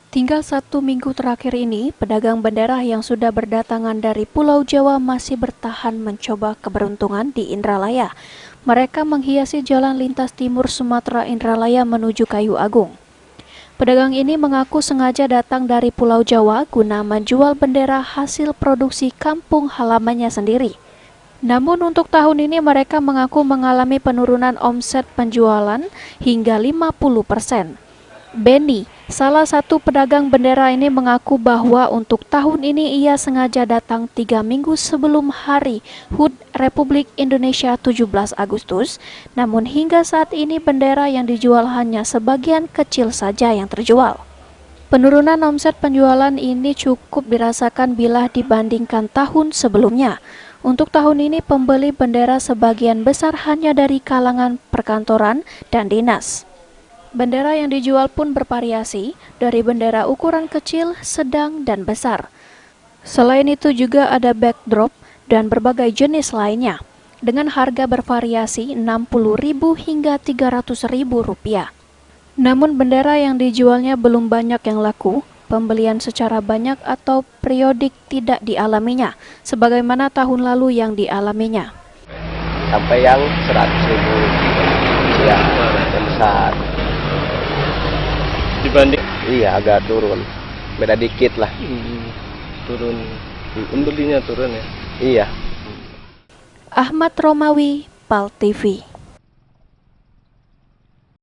Tinggal 1 minggu terakhir ini, pedagang bendera yang sudah berdatangan dari Pulau Jawa masih bertahan mencoba keberuntungan di Indralaya. Mereka menghiasi jalan lintas timur Sumatera Indralaya menuju Kayu Agung. Pedagang ini mengaku sengaja datang dari Pulau Jawa guna menjual bendera hasil produksi kampung halamannya sendiri. Namun untuk tahun ini mereka mengaku mengalami penurunan omset penjualan hingga 50%. Benny, salah satu pedagang bendera ini mengaku bahwa untuk tahun ini ia sengaja datang 3 minggu sebelum hari HUT Republik Indonesia 17 Agustus, namun hingga saat ini bendera yang dijual hanya sebagian kecil saja yang terjual. Penurunan omset penjualan ini cukup dirasakan bila dibandingkan tahun sebelumnya. Untuk tahun ini pembeli bendera sebagian besar hanya dari kalangan perkantoran dan dinas. Bendera yang dijual pun bervariasi dari bendera ukuran kecil, sedang, dan besar. Selain itu juga ada backdrop dan berbagai jenis lainnya dengan harga bervariasi Rp60.000 hingga Rp300.000. Namun bendera yang dijualnya belum banyak yang laku, pembelian secara banyak atau periodik tidak dialaminya, sebagaimana tahun lalu yang dialaminya. Sampai yang 100.000 ya, yang besar. Dibanding Iya, agak turun, beda dikit lah. turun, pembelinya turun ya. Iya. Ahmad Romawi, PAL TV.